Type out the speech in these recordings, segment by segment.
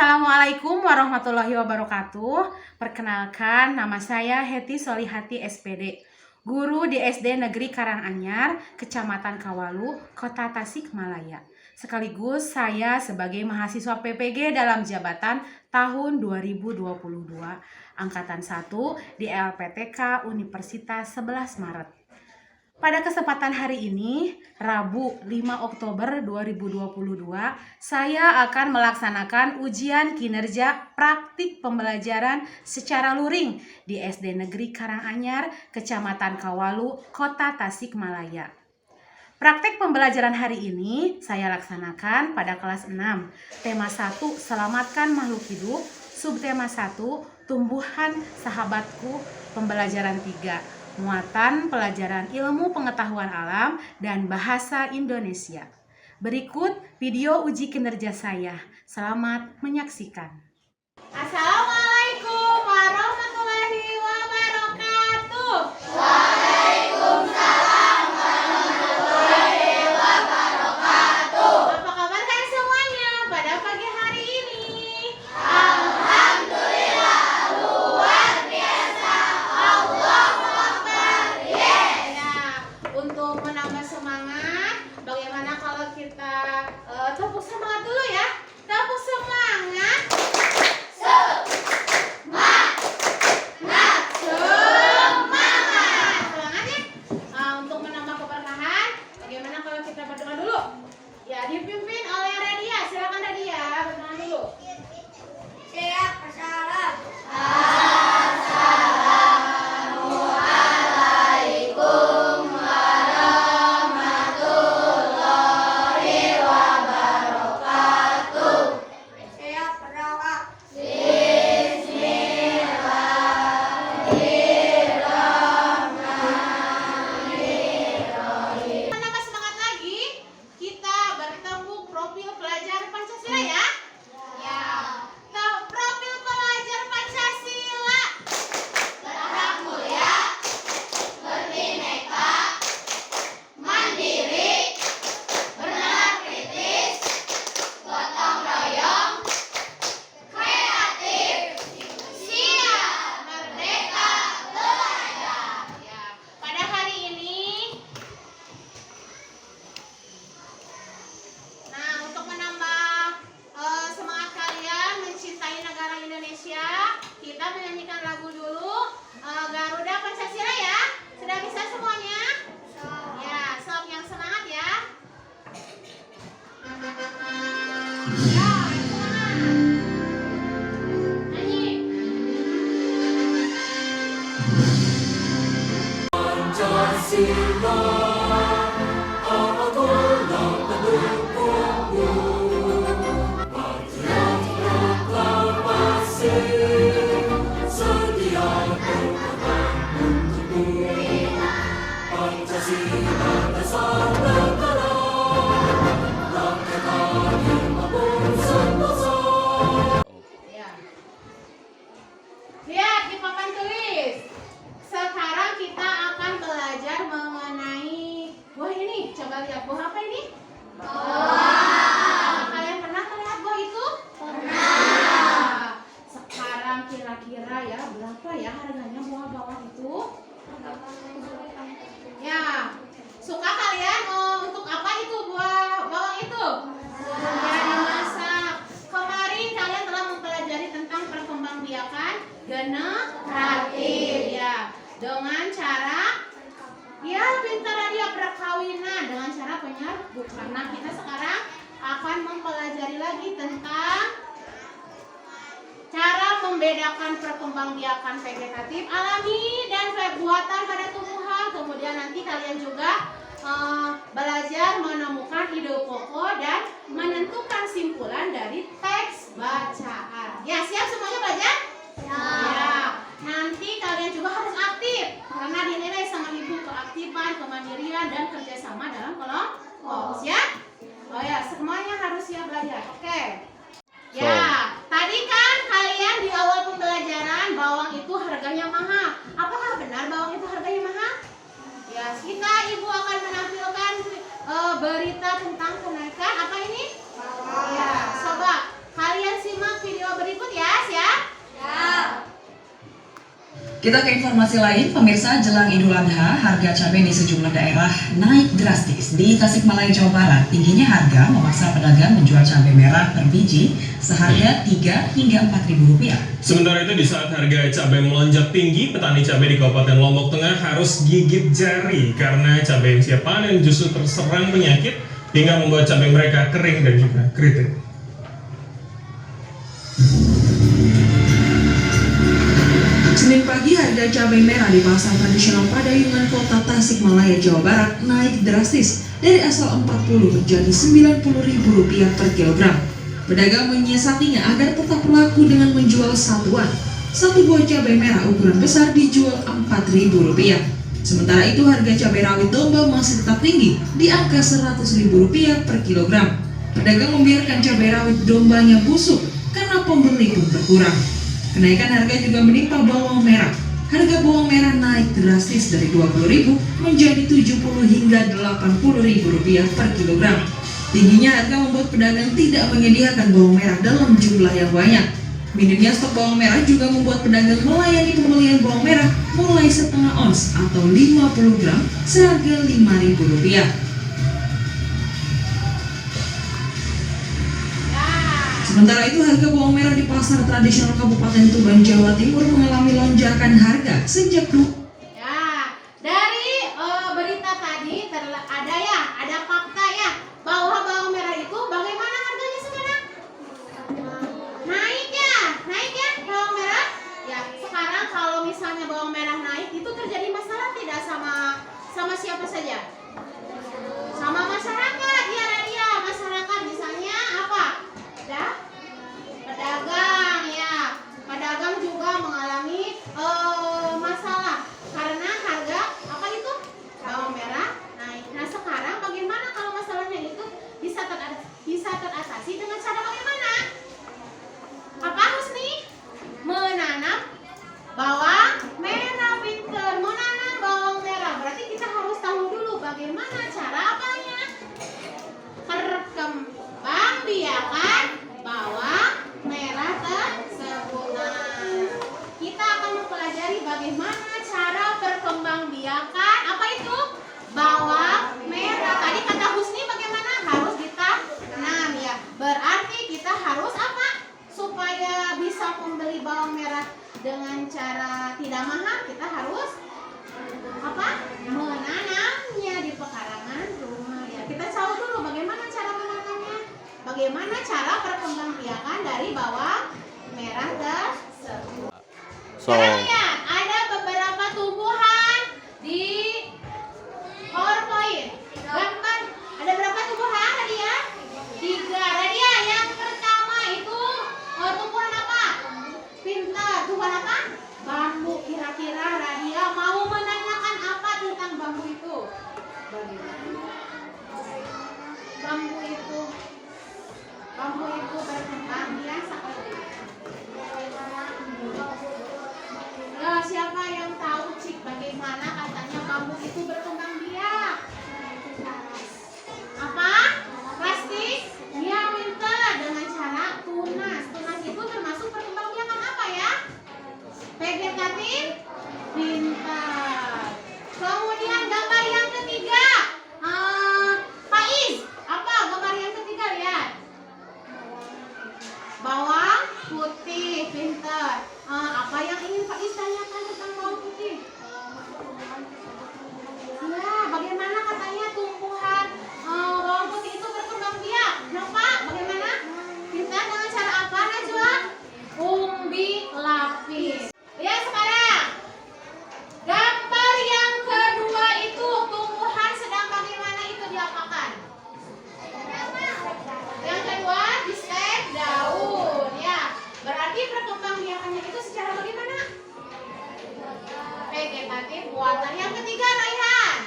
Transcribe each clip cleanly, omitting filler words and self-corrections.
Assalamualaikum warahmatullahi wabarakatuh. Perkenalkan, nama saya Heti Solihati SPD, guru di SD Negeri Karanganyar, Kecamatan Kawalu, Kota Tasikmalaya. Sekaligus saya sebagai mahasiswa PPG dalam jabatan tahun 2022, Angkatan 1 di LPTK Universitas 11 Maret. Pada kesempatan hari ini, Rabu 5 Oktober 2022, saya akan melaksanakan ujian kinerja praktik pembelajaran secara luring di SD Negeri Karanganyar, Kecamatan Kawalu, Kota Tasikmalaya. Praktik pembelajaran hari ini saya laksanakan pada kelas 6. Tema 1, Selamatkan Makhluk Hidup. Subtema 1, Tumbuhan Sahabatku. Pembelajaran 3, Muatan pelajaran ilmu pengetahuan alam dan bahasa Indonesia. Berikut video uji kinerja saya. Selamat menyaksikan. Assalamualaikum warahmatullahi wabarakatuh. Waalaikumsalam warahmatullahi wabarakatuh. Apa kabar kalian semuanya pada pagi hari ini? Alhamdulillah, luar biasa. Allahu Akbar. Yes. Ya, untuk menambah semangat, bagaimana kalau kita tepuk semangat dulu ya? Tepuk semangat. Semangat ya. Untuk menambah keberkahan, bagaimana kalau kita berdoa dulu? Ya, dipimpin oleh Radia. Silakan Radia, berdoa dulu. Siap, salam. Assalamualaikum warahmatullahi wabarakatuh. Siap, berdoa. Menambah semangat lagi, kita bertemu profil pelajar Pancasila ya. Ya. Profil pelajar Pancasila. Berhak mulia, berbineka, mandiri, benar kritis, gotong royong, kreatif, siap, merdeka, belajar. Ya. Pada hari ini, untuk menambah semangat kalian mencintai negara Indonesia, kita menyanyikan lagu dulu, Garuda Pancasila ya. Sudah bisa semuanya? Ya, sob yang semangat ya. Ya, yang semangat. Nyanyi. Ya. Lihat di papan tulis. Sekarang kita akan belajar mengenai buah ini. Coba lihat buah apa ini? Kalian pernah melihat buah itu? Pernah. Sekarang kira-kira ya berapa ya harganya buah bawang itu? Ya. Suka kalian untuk apa itu buah bawang itu? Ya, dimasak. Kemarin kalian telah mempelajari tentang perkembangbiakan generatif ya, dengan cara ya pintar dia perkawinan dengan cara penyerbukan. Nah, kita sekarang akan mempelajari lagi tentang cara membedakan perkembangbiakan vegetatif alami dan buatan pada tumbuhan. Kemudian nanti kalian juga belajar menemukan ide pokok dan menentukan simpulan dari teks bacaan. Ya, siap semuanya belajar? Ya. Nanti kalian juga harus aktif karena dinilai sama ibu keaktifan, kemandirian dan kerjasama dalam kelompok. Siap? Oh ya, semuanya harus siap belajar. Oke. Ya, tadi kan kalian di awal pembelajaran bawang itu harganya mahal. Apakah benar bawang itu harganya mahal? Ya, kita ibu akan menampilkan berita tentang kenaikan apa ini? Ya, coba kalian simak video Kita ke informasi lain, pemirsa, jelang Idul Adha, harga cabai di sejumlah daerah naik drastis. Di Tasikmalaya, Jawa Barat, tingginya harga memaksa pedagang menjual cabai merah per biji seharga 3 hingga 4 ribu rupiah. Sementara itu, di saat harga cabai melonjak tinggi, petani cabai di Kabupaten Lombok Tengah harus gigit jari karena cabai yang siap panen justru terserang penyakit hingga membuat cabai mereka kering dan juga kritik. Senin pagi, harga cabai merah di pasar tradisional Padayungan Kota Tasikmalaya, Jawa Barat naik drastis dari asal 40 menjadi 90 ribu rupiah per kilogram. Pedagang menyiasatinya agar tetap laku dengan menjual satuan. Satu buah cabai merah ukuran besar dijual 4 ribu rupiah. Sementara itu, harga cabai rawit domba masih tetap tinggi di angka 100 ribu rupiah per kilogram. Pedagang membiarkan cabai rawit dombanya busuk karena pembeli pun berkurang. Kenaikan harga juga menimpa bawang merah. Harga bawang merah naik drastis dari 20.000 menjadi 70 hingga 80.000 rupiah per kilogram. Tingginya harga membuat pedagang tidak menyediakan bawang merah dalam jumlah yang banyak. Minimnya stok bawang merah juga membuat pedagang melayani pembelian bawang merah mulai setengah ons atau 50 gram seharga 5.000 rupiah. Sementara itu, harga bawang merah di pasar tradisional Kabupaten Tuban, Jawa Timur mengalami lonjakan harga sejak Ya, dari berita tadi ada fakta ya bahwa bawang merah itu bagaimana harganya sekarang? Naik ya bawang merah. Ya, sekarang kalau misalnya bawang merah naik itu terjadi masalah tidak sama siapa saja? Sama masyarakat ya Nadia. Masyarakat misalnya apa? Pedagang ya, pedagang juga mengalami masalah karena harga apa itu bawang merah naik. Nah, sekarang bagaimana kalau masalahnya itu bisa teratasi dengan cara bagaimana? Apa Husni? Menanam bawang merah, pinter menanam bawang merah. Berarti kita harus tahu dulu bagaimana cara apanya? Perkembangbiakan bawang merah tersebut. Nah, kita akan mempelajari bagaimana cara perkembangbiakan apa itu bawang merah. Tadi kata Husni bagaimana harus ditanam ya. Berarti kita harus apa? Supaya bisa membeli bawang merah dengan cara tidak mahal, kita harus apa? Menanamnya di pekarangan rumah ya. Kita tahu dulu bagaimana cara menanamnya. Bagaimana cara perkembangbiakan dari bawang merah tersebut. Sekarang lihat, ada beberapa tumbuhan di PowerPoint. Gambar, ada berapa tumbuhan tadi ya? 3. Radia, yang pertama itu tumbuhan apa? Pintar. Tumbuhan apa? Bambu. Kira-kira Radia mau menanyakan apa tentang bambu itu? Bambu itu berkembang biasa. Ya, siapa yang tahu Cik bagaimana katanya bambu itu berkembang biak? Apa? Plastik? Ya, Winter, dengan cara tunas. Tunas itu termasuk perkembangbiakan apa ya? Vegetatif? Pintar. Kemudian gambar yang ketiga. Faiz, apa gambar yang ketiga? Lihat. Bawang putih, pintar. Apa yang ingin Faiz tanyakan tentang bawang putih? Ya, bagaimana katanya tumbuhan bawang putih itu berkembang biak? Kenapa? Bagaimana? Pintar dengan cara apa, Najwa? Umbi lapis. Ya, sekarang gambar yang kedua itu tumbuhan sedang bagaimana itu diapakan? Yang kedua distek daun ya. Berarti perkembangbiakannya itu secara bagaimana? Vegetatif buatan. Yang ketiga Raihan.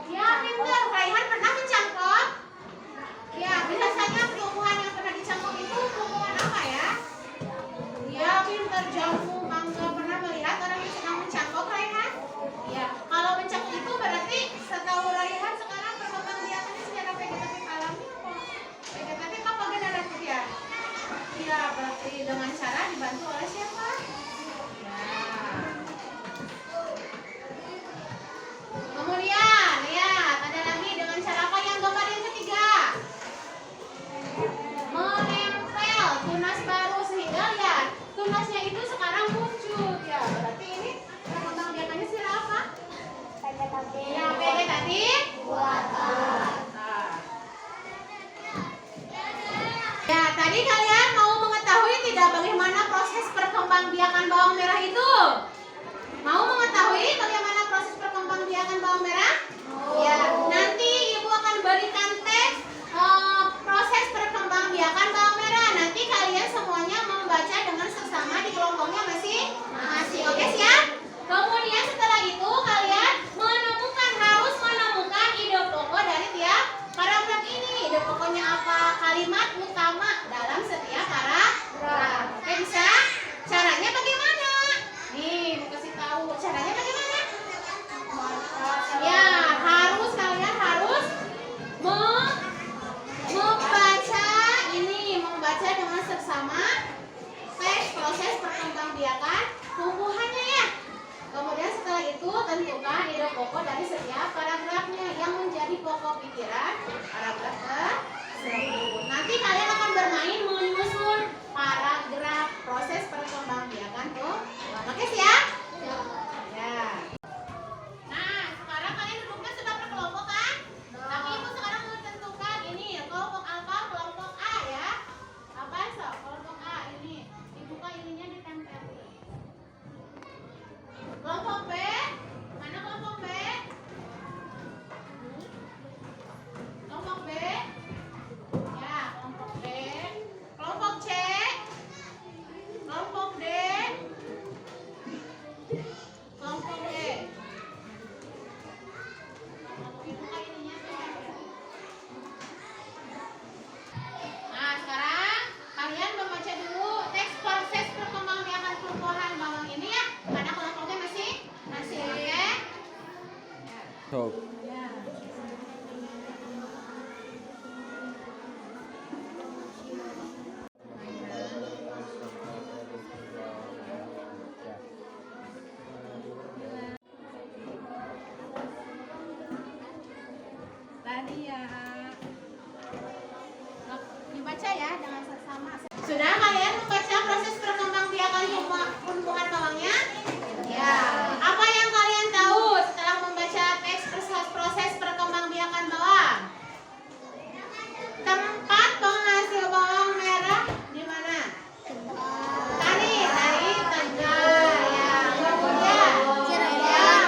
Ya, pintar. Raihan pernah mencangkok? Ya, biasanya tumbuhan yang pernah dicangkok itu tumbuhan apa ya? Ya, pintar. Jamu, mangga. Pernah melihat orang yang sedang mencangkok Raihan? Ya, kalau mencangkok itu berarti setahu Raihan sekarang perkembangbiakannya secara vegetatif alami apa? Vegetatif apa generatif ya? Ya, berarti dengan cara dibantu oleh siapa? Ya. dari setiap paragrafnya yang menjadi pokok pikiran paragraf tersebut. Nanti kalian akan bermain menyusun paragraf proses perkembangbiakan tuh. Oke siap? Ya. Nah, sekarang kalian duduknya sudah berkelompok kan? Tapi ibu sekarang menentukan ini kelompok alfa, kelompok A ya. Apa so? Kelompok A ini dibuka ininya ditempel. Kelompok B, mana kelompok B? Kelompok B, ya kelompok B. Kelompok C, kelompok D, kelompok E. Dibuka ininya ditempel. Nah, sekarang kalian membaca dulu teks proses perkembangbiakan tumbuhan bawang ini ya, karena kelompoknya masih oke. Sok. Ya. Tadi ya. Dibaca ya dengan sama. Sudah kalian membaca proses perkembangbiakan tumbuhan bawangnya? Ya. Apa yang kalian tahu setelah membaca teks proses perkembangbiakan bawang? Tempat penghasil bawang merah di mana? Dari Tegal ya. Kemudian Tegal.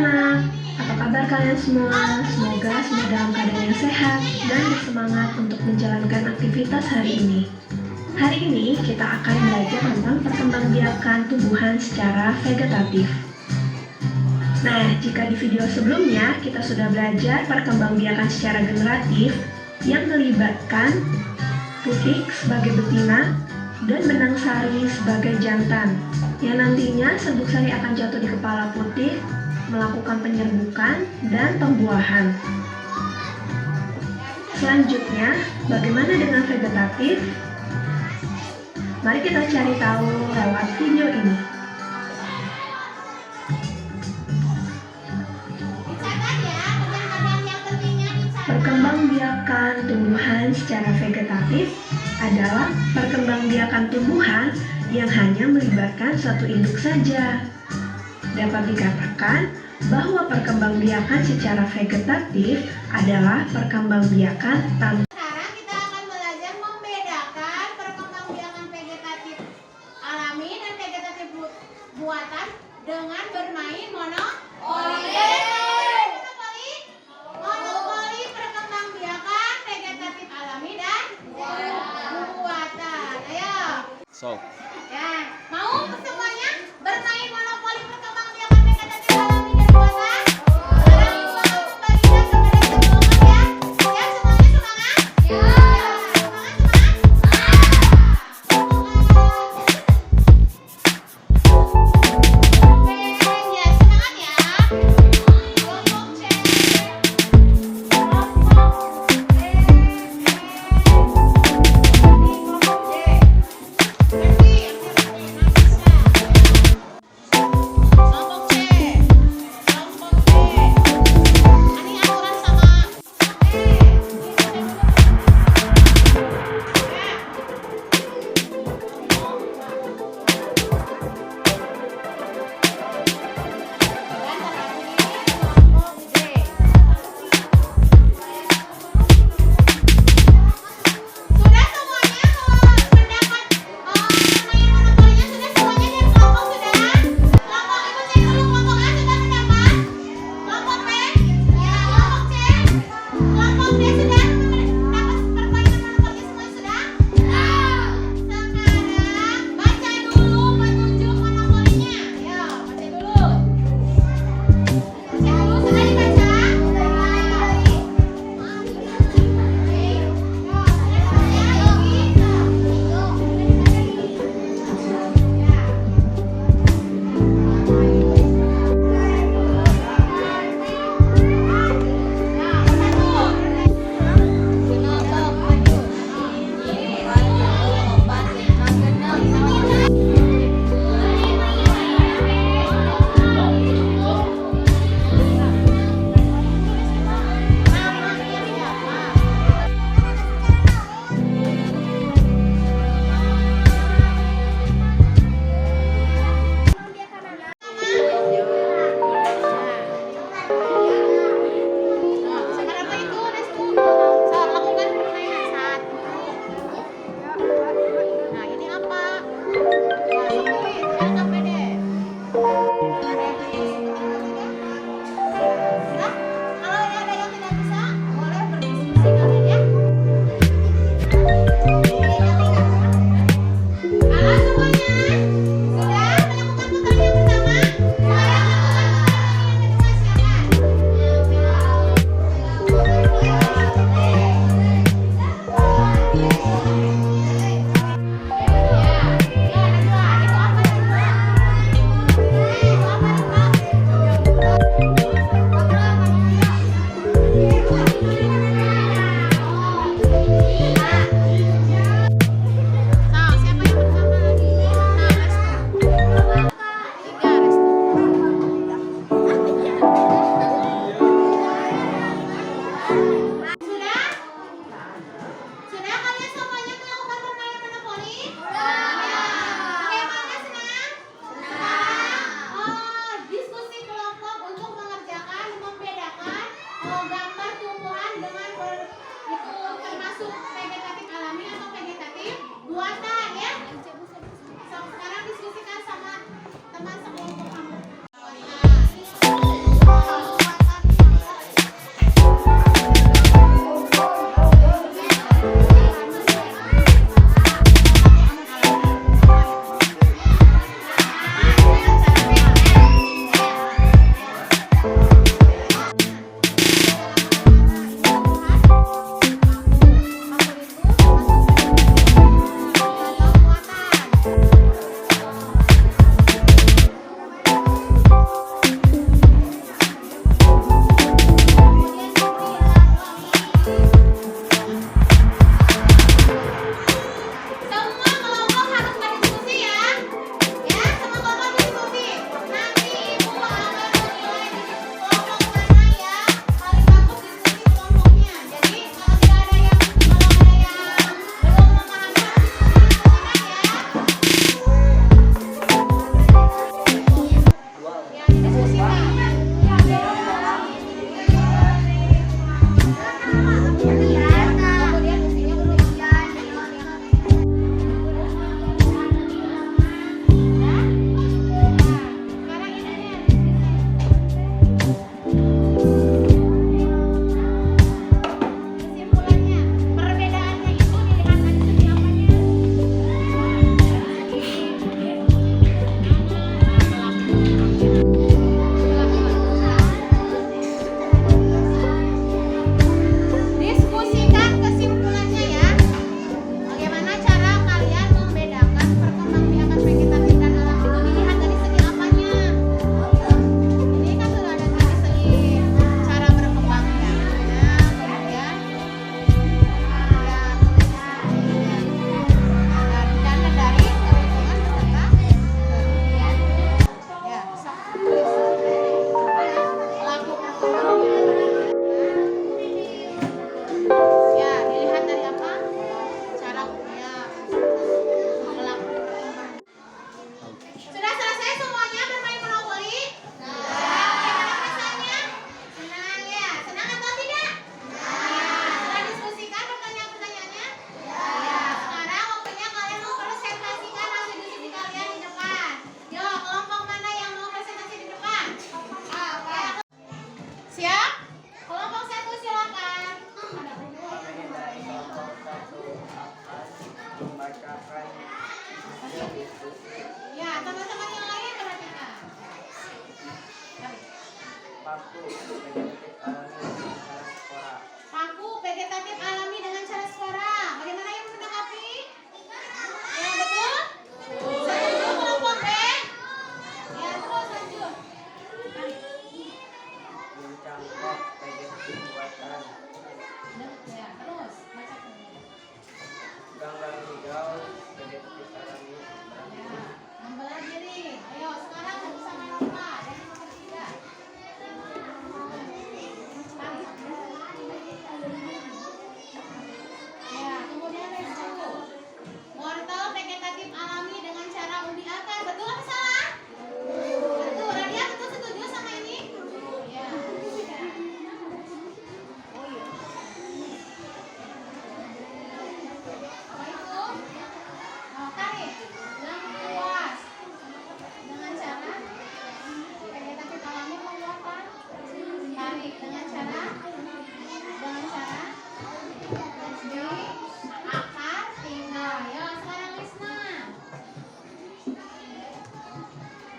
anak-anak, apa kabar kalian semua? Semoga semua dalam keadaan yang sehat dan bersemangat untuk menjalankan aktivitas hari ini. Hari ini kita akan belajar tentang perkembangbiakan tumbuhan secara vegetatif. Nah, jika di video sebelumnya kita sudah belajar perkembangbiakan secara generatif yang melibatkan putik sebagai betina dan benang sari sebagai jantan, yang nantinya serbuk sari akan jatuh di kepala putik, melakukan penyerbukan dan pembuahan. Selanjutnya, bagaimana dengan vegetatif? Mari kita cari tahu lewat video ini. Dicatat ya, bagian-bagian yang pentingnya dicatat. Perkembangbiakan tumbuhan secara vegetatif adalah perkembangbiakan tumbuhan yang hanya melibatkan satu induk saja. Dapat dikatakan bahwa perkembangbiakan secara vegetatif adalah perkembangbiakan tanpa Sekarang kita akan belajar membedakan perkembangbiakan vegetatif alami dan vegetatif buatan dengan bermain monopoli. Monopoli perkembangbiakan vegetatif alami dan buatan. Ayo. So, Ya, mau semuanya bermain monopoli perkembangbiakan vegetatif alami dan buatan? Sekarang uang kembalikan kepada teman-teman ya. Ya, semuanya semangat. Paku vegetatif alami dengan cara spora. Bagaimana yang menanggapi? Ya, betul? Setuju kelompok B? Ya, terus lanjut. Ya, terus baca. Ya, mempelajari. Ayo, sekarang bersama Nova dari nomor 3. Ya, kemudian resiko. Wortel vegetatif alami dengan cara undi akar. Betul atau salah? Betul. Radia, betul setuju sama ini? Ya. Oh iya. Apa itu? Oh, tarik. Lengkuas. Dengan cara vegetatif alami penguatan. Tarik dengan cara di akar tinggal. Ya, sekarang Lisna.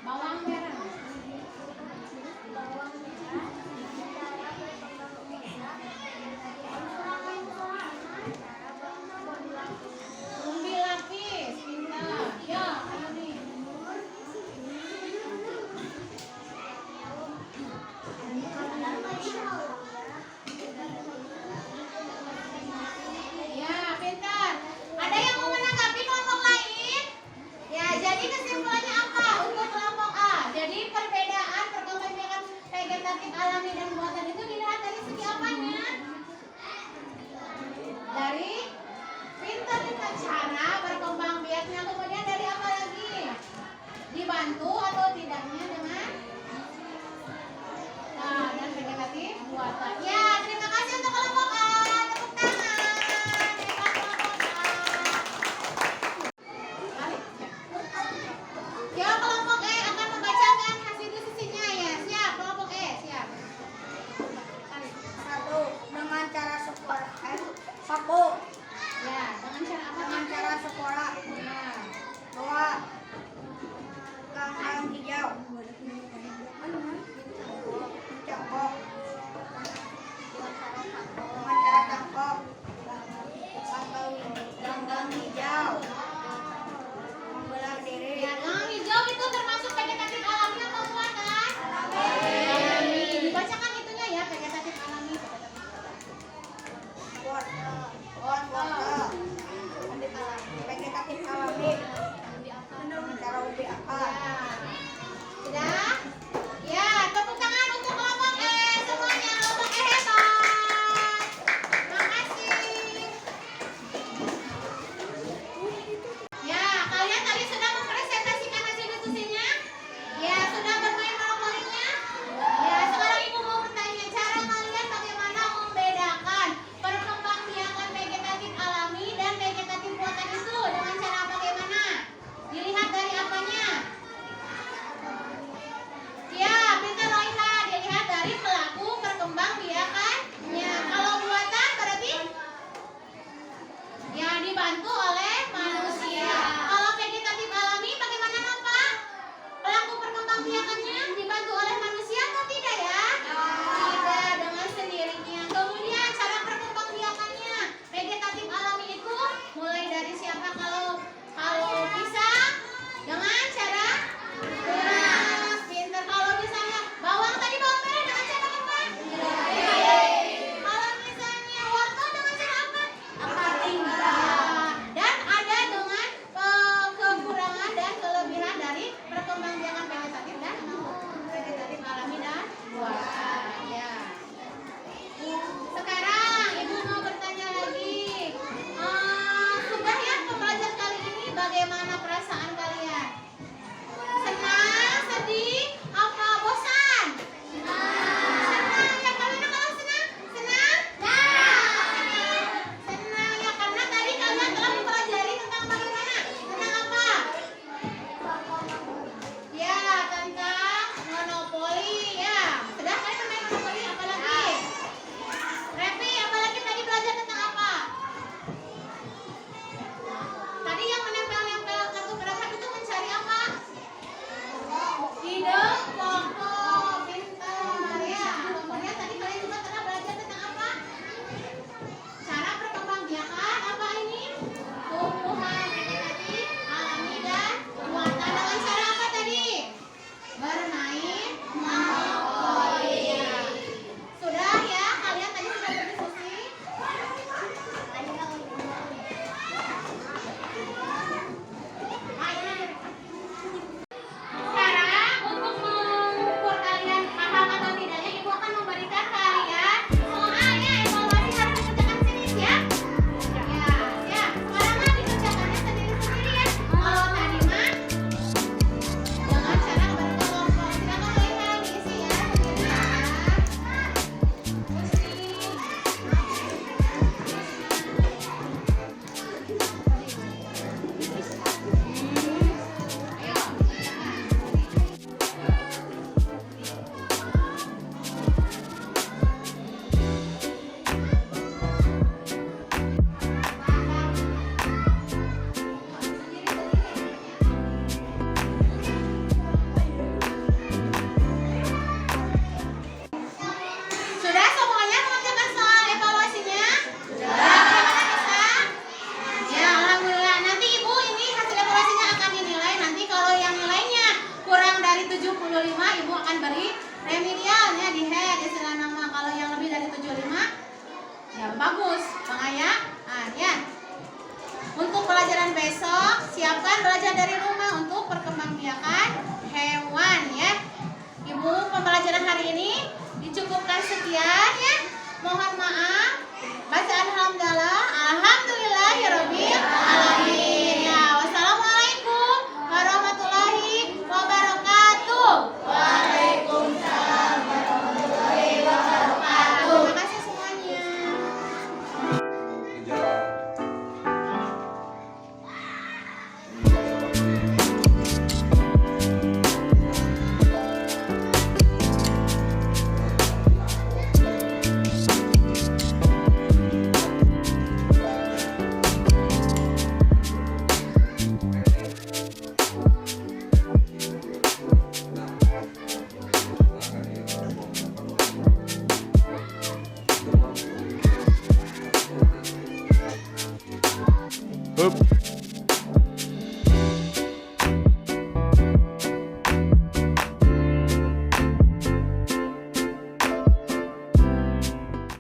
Bawang merah. Umbi lapis, pintar. Ya, ayo nih. Ya, pintar. Ada yang mau menanggapi kelompok lain? Ya, jadi kesimpulannya apa untuk kelompok A? Jadi perbedaan perkembangan vegetatif alami dan buatan itu dilihat dari segi apanya? Dari pintar dengan cara berkembang biaknya, kemudian dari apa lagi? Dibantu atau tidaknya dengan dan vegetatif buatan. Ya, terima kasih untuk kelompok A. Tepuk tangan. Hebat kelompok A. Balik. Ya, kelompok E akan membacakan hasil diskusinya ya. Siap, kelompok E, siap. pelajaran hari ini dicukupkan sekian ya. Mohon maaf. Bacaan hamdalah. Alhamdulillahirabbil alamin. Ya, wassalamualaikum warahmatullahi wabarakatuh. Waalaikumsalam warahmatullahi wabarakatuh. Terima kasih semuanya. Hup.